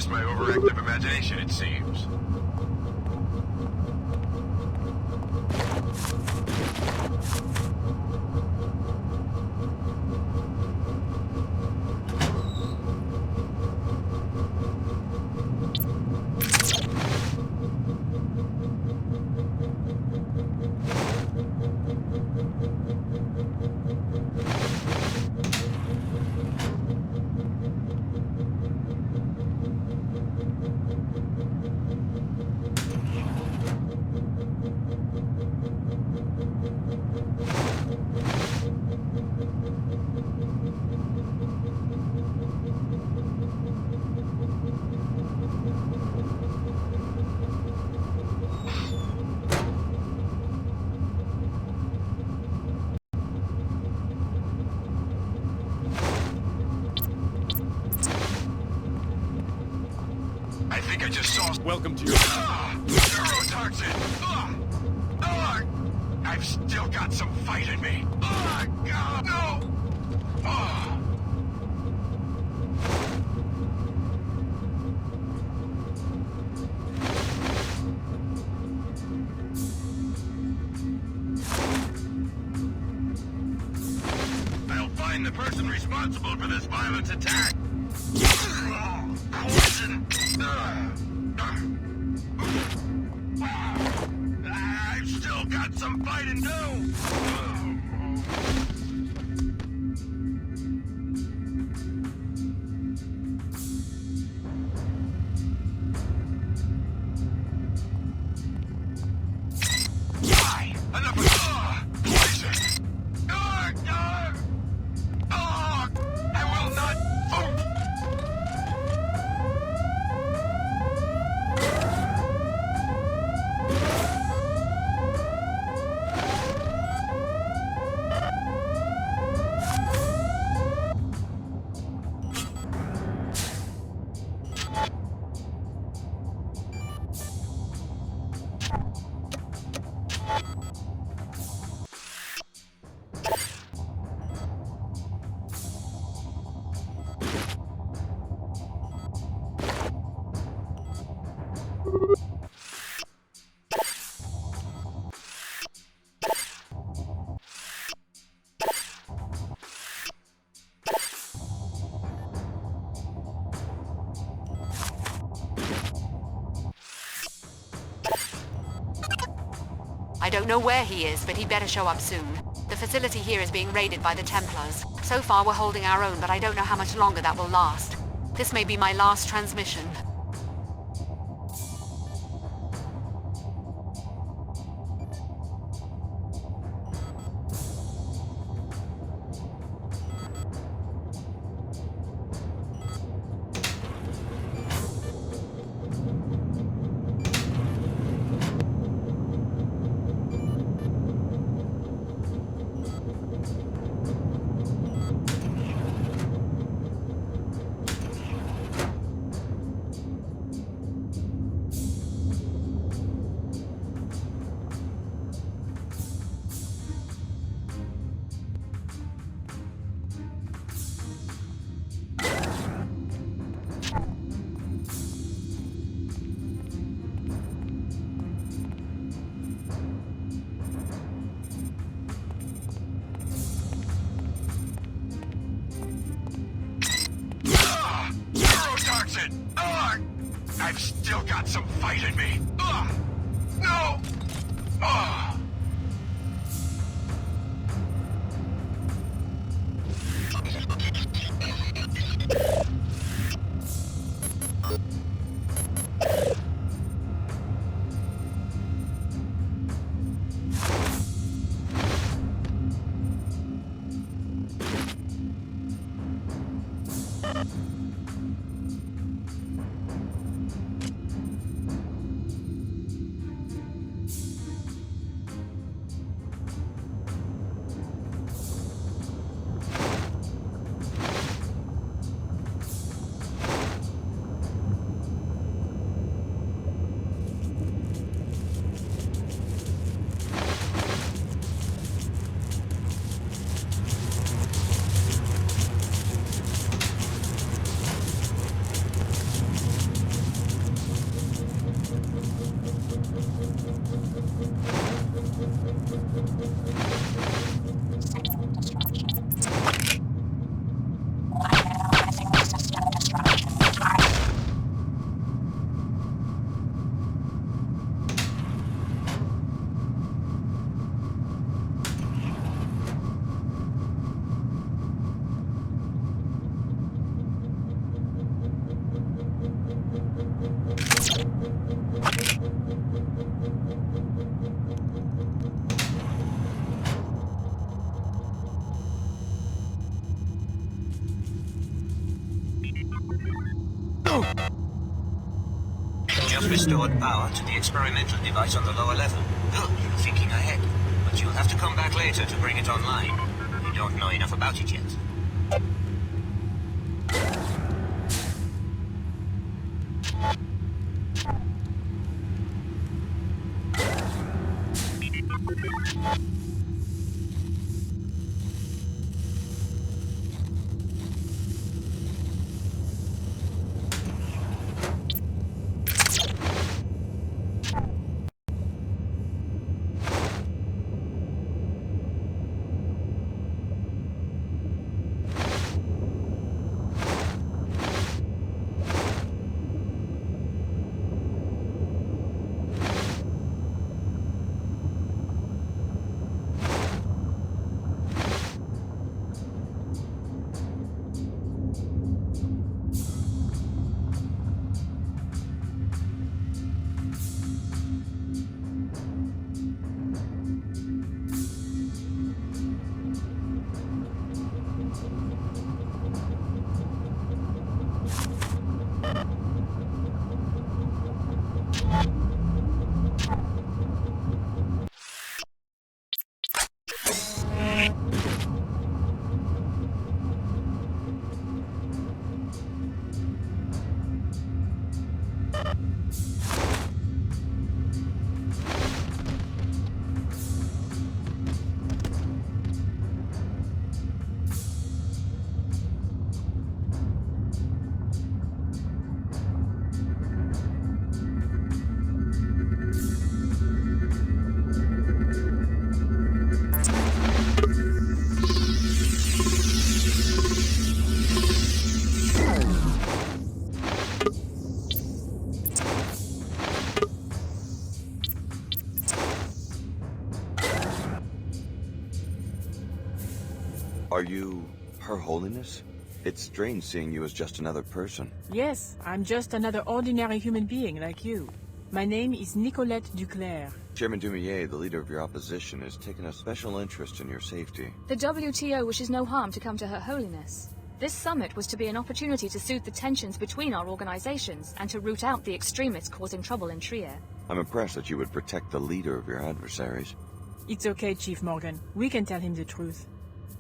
just my overactive imagination, it seems. I think I just saw... Welcome to your... Neurotoxin! I've still got some fight in me. God, no! I'll find the person responsible for this violent attack. Poison! I've still got some fighting to do! Why? Enough of poison! I will not vote! I don't know where he is, but he'd better show up soon. The facility here is being raided by the Templars. So far we're holding our own, but I don't know how much longer that will last. This may be my last transmission. I've still got some fight in me. No! Just restored power to the experimental device on the lower level. Good, you're thinking ahead. But you'll have to come back later to bring it online. You don't know enough about it yet. Are you Her Holiness? It's strange seeing you as just another person. Yes, I'm just another ordinary human being like you. My name is Nicolette Duclair. Chairman Dumier, the leader of your opposition, has taken a special interest in your safety. The WTO wishes no harm to come to Her Holiness. This summit was to be an opportunity to soothe the tensions between our organizations and to root out the extremists causing trouble in Trier. I'm impressed that you would protect the leader of your adversaries. It's okay, Chief Morgan. We can tell him the truth.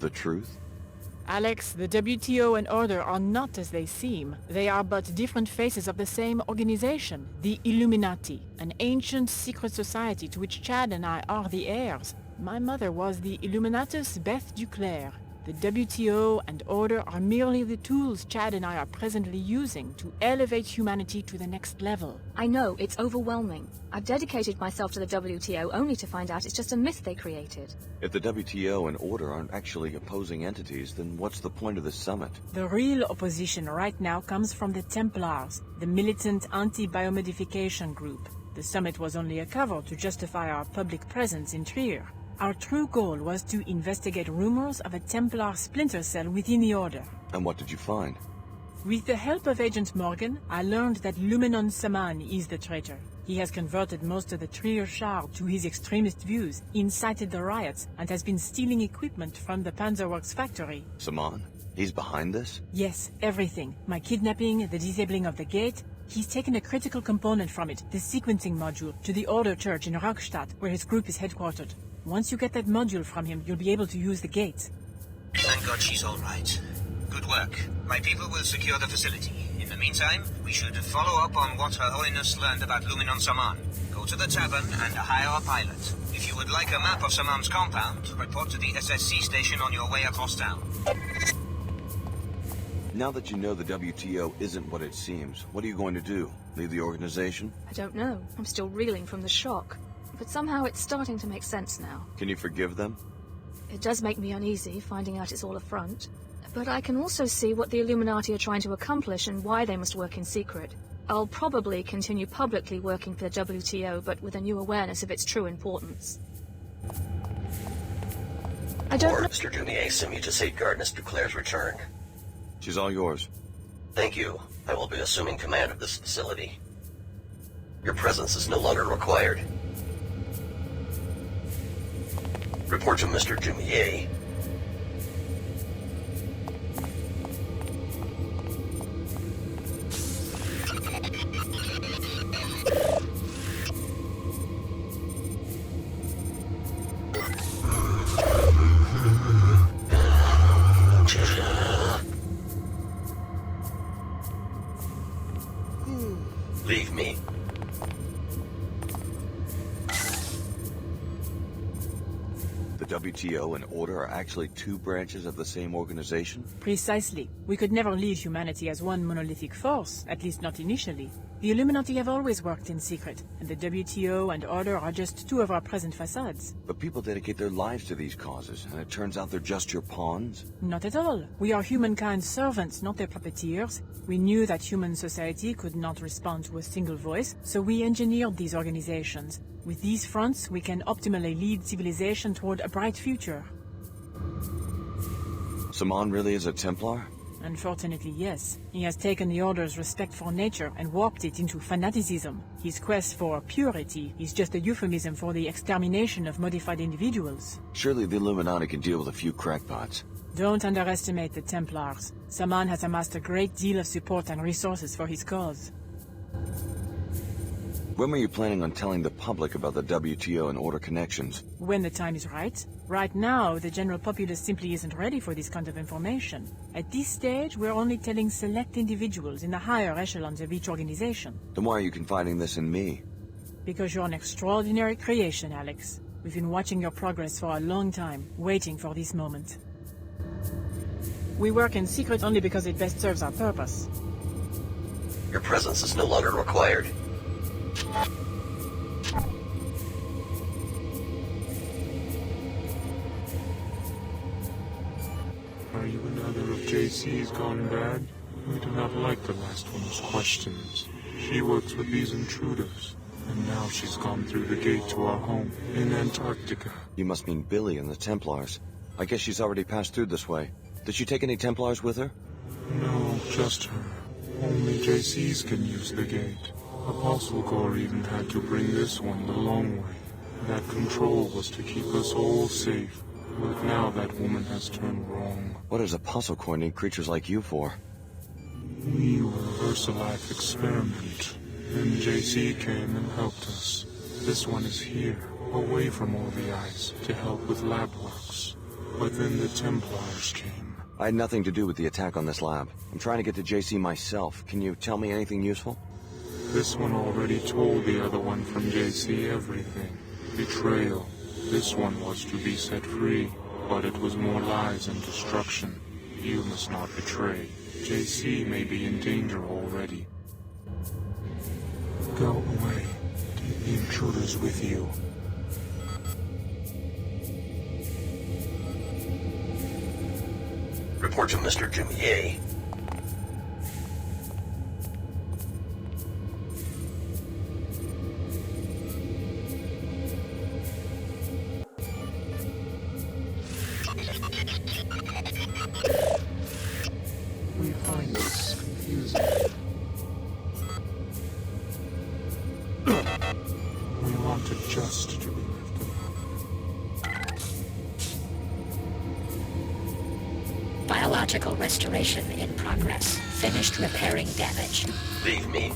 The truth? Alex, the WTO and Order are not as they seem. They are but different faces of the same organization, the Illuminati, an ancient secret society to which Chad and I are the heirs. My mother was the Illuminatus Beth Duclair. The WTO and Order are merely the tools Chad and I are presently using to elevate humanity to the next level. I know, it's overwhelming. I've dedicated myself to the WTO only to find out it's just a myth they created. If the WTO and Order aren't actually opposing entities, then what's the point of this summit? The real opposition right now comes from the Templars, the militant anti-biomodification group. The summit was only a cover to justify our public presence in Trier. Our true goal was to investigate rumors of a Templar splinter cell within the Order. And what did you find? With the help of Agent Morgan, I learned that Lumenon Saman is the traitor. He has converted most of the Trier Shard to his extremist views, incited the riots, and has been stealing equipment from the Panzerworks factory. Saman? He's behind this? Yes, everything. My kidnapping, the disabling of the gate. He's taken a critical component from it, the sequencing module, to the Order Church in Rockstadt, where his group is headquartered. Once you get that module from him, you'll be able to use the gate. Thank God she's all right. Good work. My people will secure the facility. In the meantime, we should follow up on what Her Holiness learned about Lumenon Saman. Go to the tavern and hire a pilot. If you would like a map of Saman's compound, report to the SSC station on your way across town. Now that you know the WTO isn't what it seems, what are you going to do? Leave the organization? I don't know. I'm still reeling from the shock. But somehow it's starting to make sense now. Can you forgive them? It does make me uneasy, finding out it's all a front. But I can also see what the Illuminati are trying to accomplish and why they must work in secret. I'll probably continue publicly working for the WTO, but with a new awareness of its true importance. I don't know. Mr. Dumier sent me to safeguard Mr. Duclair's return. She's all yours. Thank you. I will be assuming command of this facility. Your presence is no longer required. Report to Mr. Dumier. Leave me. The WTO and Order are actually two branches of the same organization? Precisely. We could never lead humanity as one monolithic force, at least not initially. The Illuminati have always worked in secret, and the WTO and Order are just two of our present facades. But people dedicate their lives to these causes, and it turns out they're just your pawns? Not at all. We are humankind's servants, not their puppeteers. We knew that human society could not respond to a single voice, so we engineered these organizations. With these fronts, we can optimally lead civilization toward a bright future. Saman really is a Templar? Unfortunately, yes. He has taken the Order's respect for nature and warped it into fanaticism. His quest for purity is just a euphemism for the extermination of modified individuals. Surely the Illuminati can deal with a few crackpots. Don't underestimate the Templars. Saman has amassed a great deal of support and resources for his cause. When were you planning on telling the public about the WTO and Order connections? When the time is right. Right now, the general populace simply isn't ready for this kind of information. At this stage, we're only telling select individuals in the higher echelons of each organization. Then why are you confiding this in me? Because you're an extraordinary creation, Alex. We've been watching your progress for a long time, waiting for this moment. We work in secret only because it best serves our purpose. Your presence is no longer required. Are you another of JC's gone bad? We do not like the last one's questions. She works with these intruders, and now she's gone through the gate to our home in Antarctica. You must mean Billy and the Templars. I guess she's already passed through this way. Did she take any Templars with her? No, just her. Only JC's can use the gate. Apostle Gore even had to bring this one the long way. That control was to keep us all safe. But now that woman has turned wrong. What does Apostle Corps need creatures like you for? We were a VersaLife experiment. Then JC came and helped us. This one is here, away from all the ice, to help with lab works. But then the Templars came. I had nothing to do with the attack on this lab. I'm trying to get to JC myself. Can you tell me anything useful? This one already told the other one from JC everything. Betrayal. This one was to be set free, but it was more lies and destruction. You must not betray. JC may be in danger already. Go away. Take the intruders with you. Report to Mr. Jumier. We find this confusing. We wanted just to be left alone. Biological restoration in progress. Finished repairing damage. Leave me.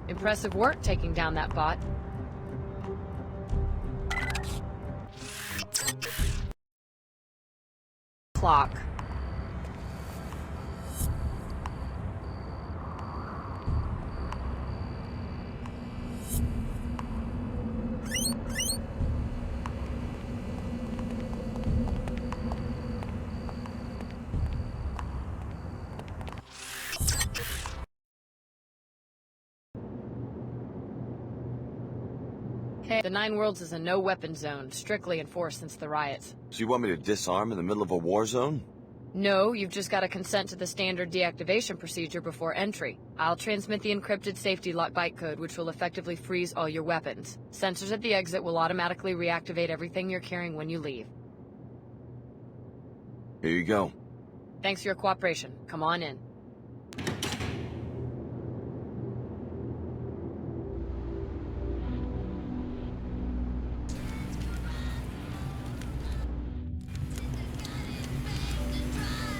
Impressive work taking down that bot. Clock. The Nine Worlds is a no-weapon zone, strictly enforced since the riots. So you want me to disarm in the middle of a war zone? No, you've just got to consent to the standard deactivation procedure before entry. I'll transmit the encrypted safety lock bytecode, which will effectively freeze all your weapons. Sensors at the exit will automatically reactivate everything you're carrying when you leave. Here you go. Thanks for your cooperation. Come on in.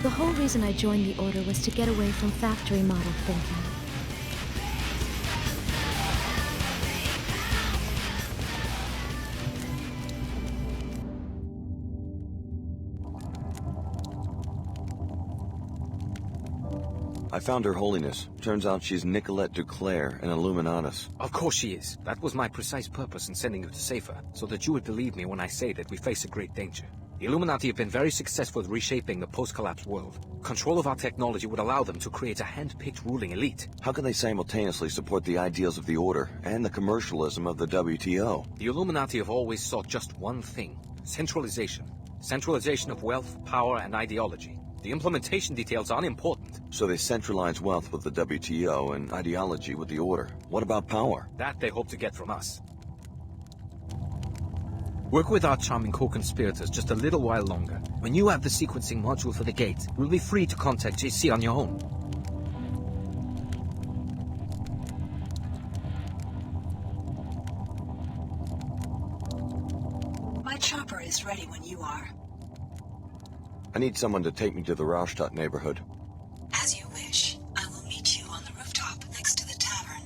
The whole reason I joined the Order was to get away from factory model thinking. I found Her Holiness. Turns out she's Nicolette Duclair, an Illuminatus. Of course she is. That was my precise purpose in sending you to save her, so that you would believe me when I say that we face a great danger. The Illuminati have been very successful at reshaping the post-collapse world. Control of our technology would allow them to create a hand-picked ruling elite. How can they simultaneously support the ideals of the Order and the commercialism of the WTO? The Illuminati have always sought just one thing: centralization. Centralization of wealth, power, and ideology. The implementation details are unimportant. So they centralize wealth with the WTO and ideology with the Order. What about power? That they hope to get from us. Work with our charming co-conspirators just a little while longer. When you have the sequencing module for the gate, we'll be free to contact JC on your own. My chopper is ready when you are. I need someone to take me to the Raustadt neighborhood. As you wish. I will meet you on the rooftop next to the tavern.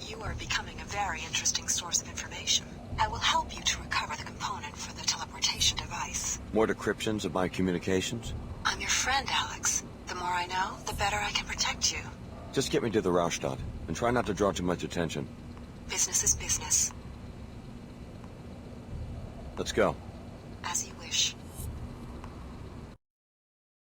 You are becoming a very interesting source of information. I will help you to recover the component for the teleportation device. More decryptions of my communications? I'm your friend, Alex. The more I know, the better I can protect you. Just get me to the Raustadt, and try not to draw too much attention. Business is business. Let's go. As you wish.